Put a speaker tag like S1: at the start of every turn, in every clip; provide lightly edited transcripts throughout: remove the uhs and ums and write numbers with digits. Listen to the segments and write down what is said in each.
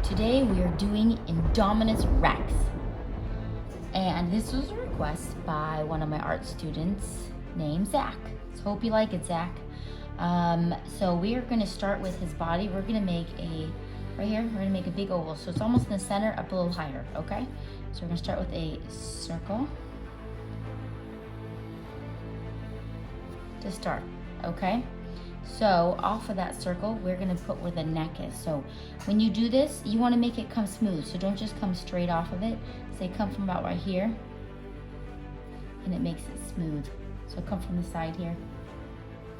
S1: Today we are doing Indominus-Rex. And this was a request by one of my art students named Zach. So hope you like it, Zach. So we are gonna start with his body. We're gonna make right here, we're gonna make a big oval. So it's almost in the center, up a little higher, okay? So we're gonna start with a circle to start, okay? So off of that circle, we're gonna put where the neck is. So when you do this, you wanna make it come smooth. So don't just come straight off of it. Say come from about right here, and it makes it smooth. So come from the side here.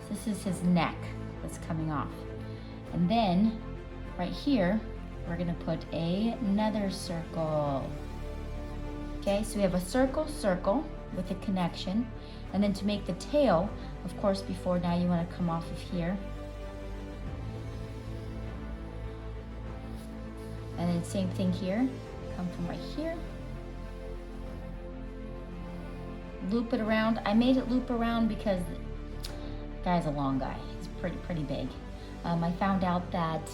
S1: So this is his neck that's coming off. And then right here, we're gonna put another circle. Okay, so we have a circle with a connection. And then to make the tail, of course, before now you want to come off of here. And then same thing here, come from right here. Loop it around. I made it loop around because the guy's a long guy. He's pretty big. I found out that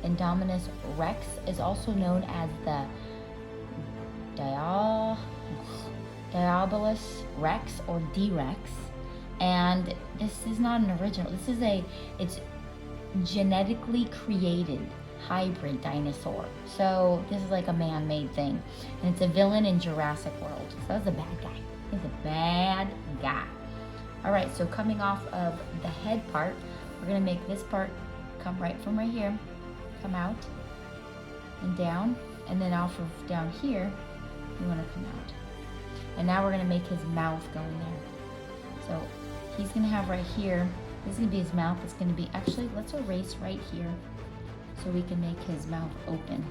S1: Indominus-Rex is also known as the Diabolus-Rex or D-Rex, and this is not an original. It's genetically created hybrid dinosaur. So this is like a man-made thing, and it's a villain in Jurassic World. So that's a bad guy. He's a bad guy. All right, so coming off of the head part, we're gonna make this part come right from right here, come out and down, and then off of down here, you wanna come out. And now we're gonna make his mouth go in there. So he's gonna have right here, this is gonna be his mouth. It's gonna be, actually, let's erase right here so we can make his mouth open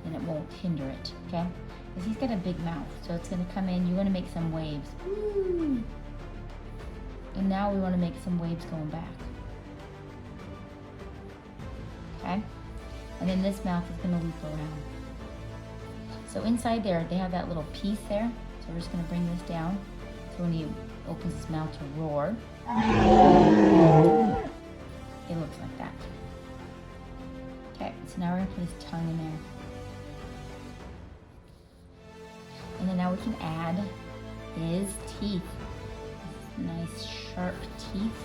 S1: and it won't hinder it, okay? Because he's got a big mouth, so it's gonna come in. You wanna make some waves. Woo. And now we wanna make some waves going back. Okay? And then this mouth is gonna loop around. So inside there, they have that little piece there. So we're just gonna bring this down. So when he opens his mouth to roar, it looks like that. Okay, so now we're gonna put his tongue in there. And then now we can add his teeth. Nice sharp teeth.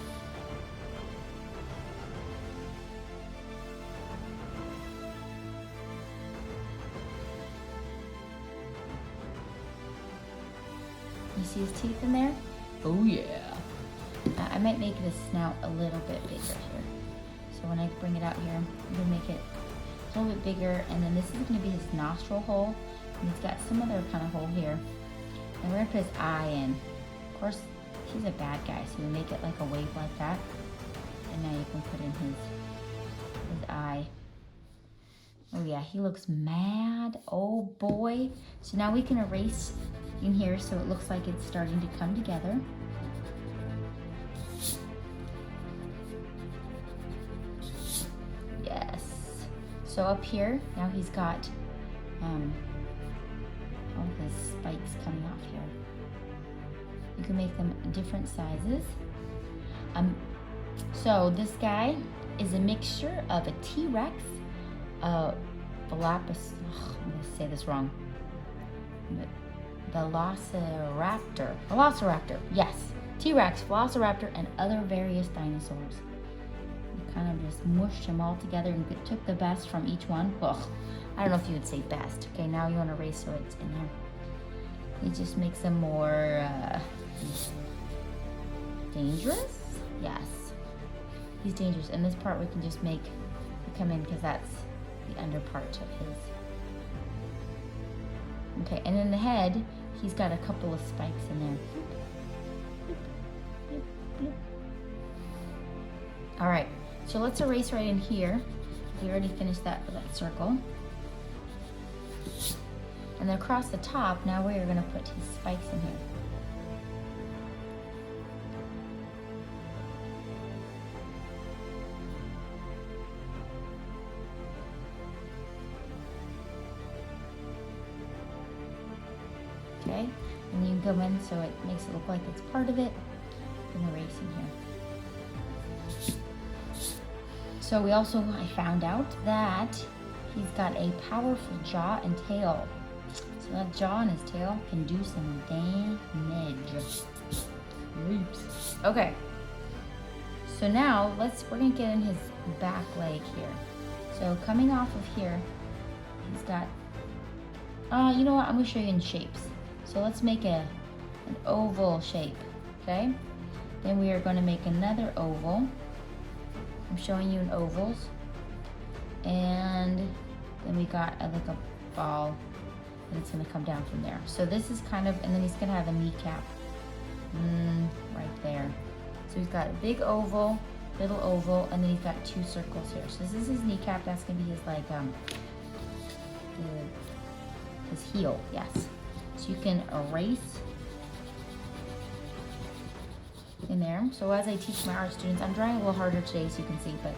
S1: You see his teeth in there? Oh yeah. I might make this snout a little bit bigger here. So when I bring it out here, I'm gonna make it a little bit bigger, and then this is gonna be his nostril hole, and he's got some other kind of hole here. And we're gonna put his eye in. Of course, he's a bad guy, so we make it like a wave like that. And now you can put in his eye. Oh yeah, he looks mad. Oh boy. So now we can erase in here so it looks like it's starting to come together. Yes. So up here, now he's got all his spikes coming off here. You can make them different sizes. So this guy is a mixture of a T-Rex, I'm gonna say this wrong. Velociraptor, yes. T-Rex, Velociraptor, and other various dinosaurs. We kind of just mushed them all together and took the best from each one. Ugh, I don't know if you would say best. Okay, now you want to erase so it's in there. It just makes them more dangerous? Yes. He's dangerous. And this part we can just make come in because that's the under part of his. Okay, and in the head, he's got a couple of spikes in there. All right, so let's erase right in here. We already finished that for that circle. And then across the top, now we're gonna put his spikes in here. Okay, and you can go in so it makes it look like it's part of it. I'm gonna erase in here. So I found out that he's got a powerful jaw and tail. So that jaw and his tail can do some damage. Oops. Okay. So now we're gonna get in his back leg here. So coming off of here, he's got, you know what, I'm gonna show you in shapes. So let's make an oval shape, okay? Then we are gonna make another oval. I'm showing you in ovals. And then we got like a ball, and it's gonna come down from there. So this is kind of, and then he's gonna have a kneecap, right there. So he's got a big oval, little oval, and then he's got two circles here. So this is his kneecap. That's gonna be his like his heel. Yes. So you can erase in there. So as I teach my art students, I'm drawing a little harder today, so you can see, but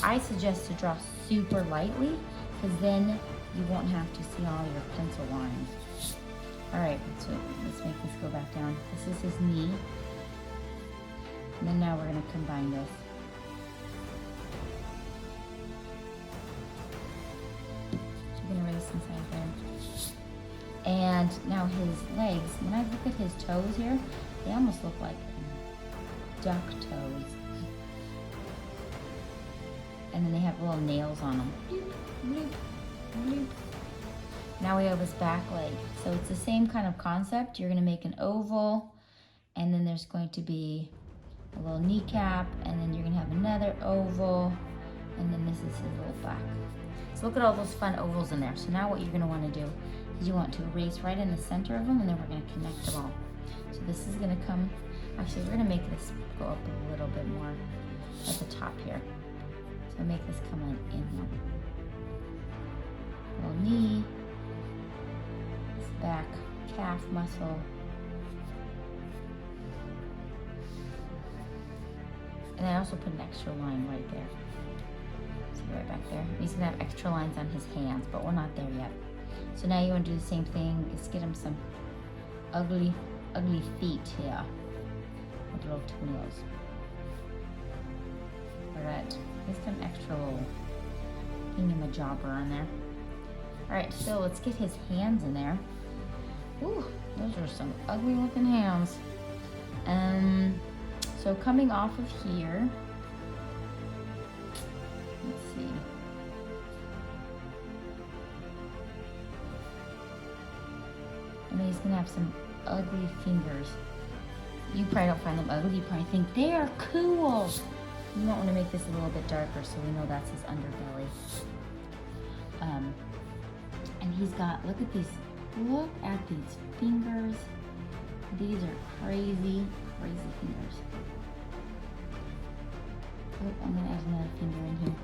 S1: I suggest to draw super lightly, because then you won't have to see all your pencil lines. All right. So let's make this go back down. This is his knee. And then now we're going to combine this. So you can erase inside there. And now his legs, when I look at his toes here, they almost look like duck toes. And then they have little nails on them. Bloop, bloop, bloop. Now we have his back leg. So it's the same kind of concept. You're going to make an oval, and then there's going to be a little kneecap, and then you're gonna have another oval, and then this is his little back. So look at all those fun ovals in there. So now what you're gonna wanna do is you want to erase right in the center of them, and then we're gonna connect them all. So this is gonna come, actually we're gonna make this go up a little bit more at the top here. So make this come in here. Little knee, this back calf muscle, and I also put an extra line right there. See right back there? He's gonna have extra lines on his hands, but we're not there yet. So now you wanna do the same thing. Just get him some ugly feet here with little toenails. All right, just an extra little thingamajobber on there. All right, so let's get his hands in there. Ooh, those are some ugly looking hands. So coming off of here, let's see. And then he's gonna have some ugly fingers. You probably don't find them ugly, you probably think they are cool. You might want to make this a little bit darker so we know that's his underbelly. And he's got, look at these fingers. These are crazy fingers. Oh, I'm gonna add another finger in here.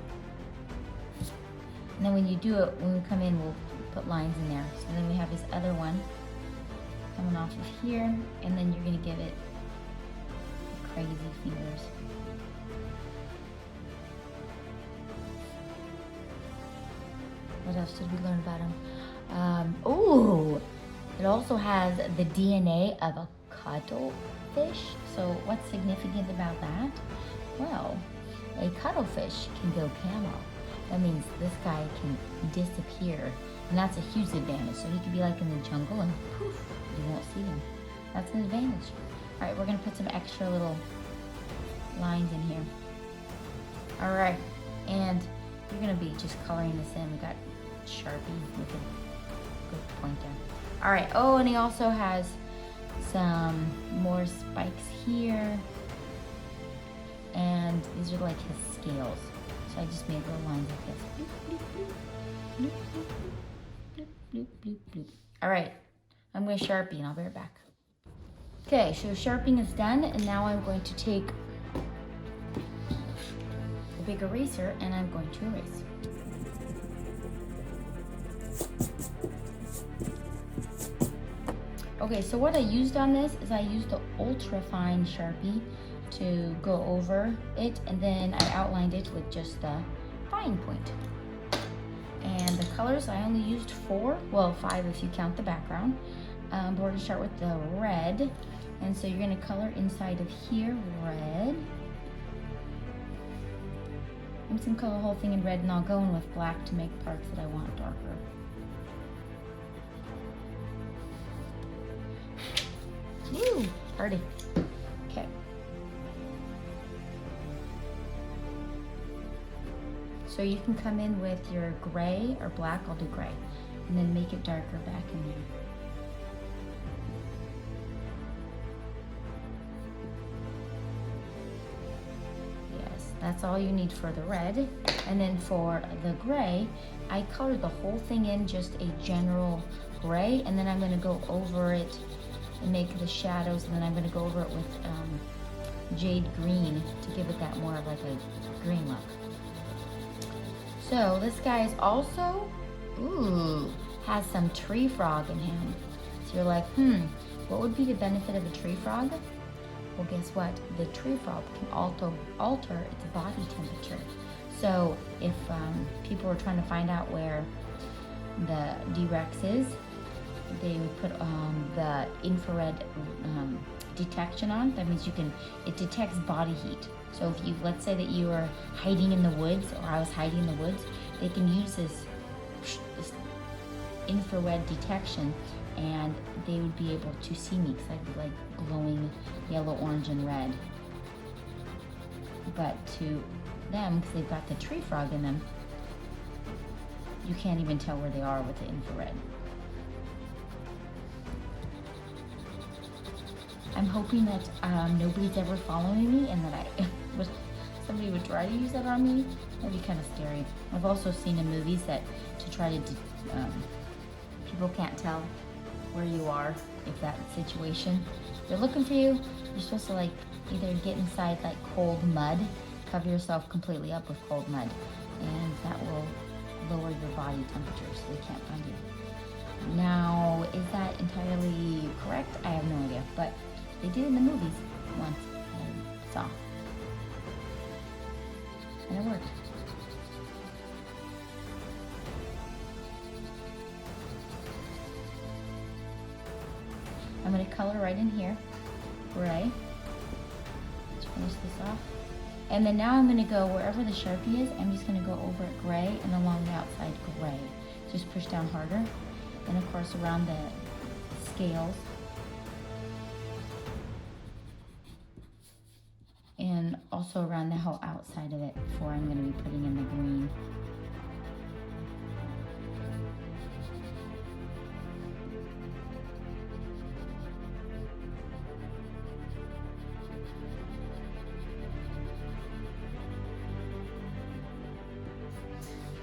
S1: And then when you do it, when we come in, we'll put lines in there. So then we have this other one coming off of here, and then you're gonna give it crazy fingers. What else did we learn about him? Oh, it also has the DNA of a cuttlefish. So what's significant about that? Well, a cuttlefish can go camo. That means this guy can disappear, and that's a huge advantage. So he could be like in the jungle and poof, you won't see him. That's an advantage. All right, we're gonna put some extra little lines in here. All right, and you're gonna be just coloring this in. We got Sharpie with a good pointer. All right, oh, and he also has some more spikes here. And these are like his scales. So I just made little lines like this. Bloop, bloop, bloop, bloop, bloop, bloop. All right, I'm going to Sharpie and I'll be right back. Okay, so sharpening is done, and now I'm going to take a big eraser and I'm going to erase. Okay, so what I used on this is I used the ultra fine Sharpie to go over it, and then I outlined it with just the fine point. And the colors, I only used 4, well 5 if you count the background. But we're gonna start with the red. And so you're gonna color inside of here red. I'm just gonna color the whole thing in red, and I'll go in with black to make parts that I want darker. Woo, party. Okay. So you can come in with your gray or black, I'll do gray, and then make it darker back in there. Yes, that's all you need for the red. And then for the gray, I colored the whole thing in just a general gray, and then I'm gonna go over it and make the shadows, and then I'm gonna go over it with jade green to give it that more of like a green look. So this guy is also, has some tree frog in him. So you're like, what would be the benefit of a tree frog? Well, guess what? The tree frog can alter its body temperature. So if people were trying to find out where the D-Rex is, they would put the infrared detection on. That means it detects body heat. So if let's say that you were hiding in the woods, or I was hiding in the woods, they can use this infrared detection, and they would be able to see me because I'd be like glowing yellow, orange, and red. But to them, because they've got the tree frog in them, you can't even tell where they are with the infrared. I'm hoping that nobody's ever following me, and that somebody would try to use that on me. That'd be kind of scary. I've also seen in movies that to try to, people can't tell where you are if that situation. They're looking for you. You're supposed to like either get inside like cold mud, cover yourself completely up with cold mud, and that will lower your body temperature so they can't find you. Now, is that entirely correct? I have no idea, but they did in the movies once, I saw. And it worked. I'm going to color right in here, gray. Let's finish this off. And then now I'm going to go wherever the Sharpie is, I'm just going to go over it gray and along the outside gray. Just push down harder. And of course around the scales. And also around the whole outside of it before I'm going to be putting in the green.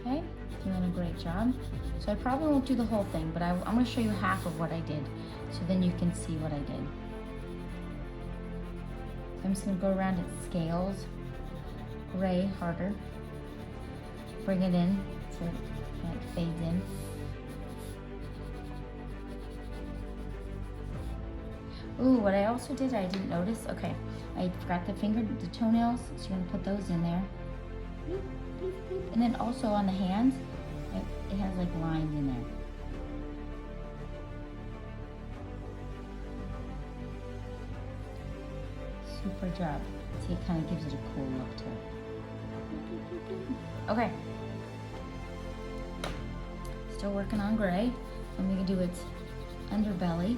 S1: Okay, doing a great job. So I probably won't do the whole thing, but I'm going to show you half of what I did, so then you can see what I did. I'm just going to go around its scales, gray harder, bring it in so it like fades in. Ooh, what I also did, I didn't notice, okay, I forgot the toenails, so you're going to put those in there. And then also on the hands, it has like lines in there. Super job. See, it kind of gives it a cool look to it. Okay. Still working on gray. I'm going to do its underbelly.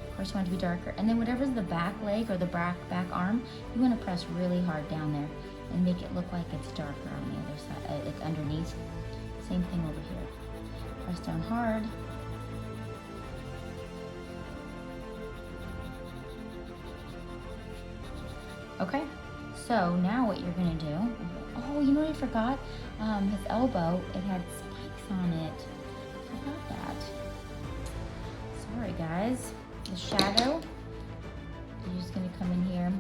S1: Of course, you want it to be darker. And then whatever's the back leg or the back arm, you want to press really hard down there and make it look like it's darker on the other side, it's underneath. Same thing over here. Press down hard. Okay, so now what you're gonna do, oh, you know what I forgot? His elbow, it had spikes on it. I forgot that. Sorry guys. The shadow, you're just gonna come in here,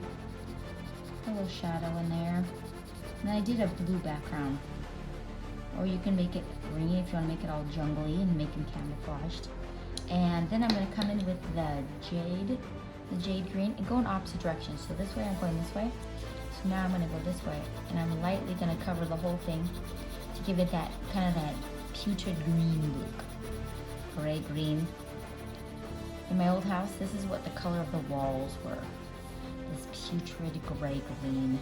S1: a little shadow in there. And then I did a blue background. Or you can make it green if you want to make it all jungly and make them camouflaged. And then I'm going to come in with the jade green, and go in opposite directions. So this way I'm going this way. So now I'm going to go this way, and I'm lightly going to cover the whole thing to give it that kind of that putrid green look. Gray green. In my old house, this is what the color of the walls were. This putrid gray green.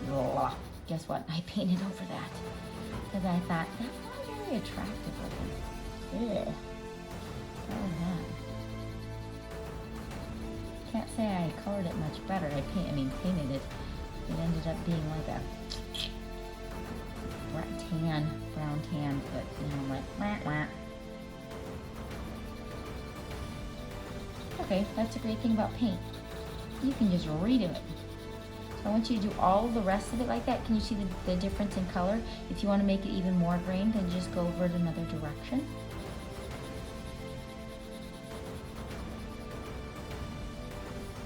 S1: Blah. guess what? I painted over that because I thought that's not very attractive looking. Ugh. What was that? Can't say I colored it much better. Painted it. It ended up being like a brown tan, but you know, like wah, wah. Okay, that's a great thing about paint. You can just redo it. So I want you to do all the rest of it like that. Can you see the difference in color? If you want to make it even more grain, then just go over it another direction.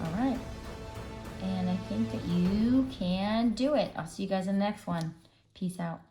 S1: All right. And I think that you can do it. I'll see you guys in the next one. Peace out.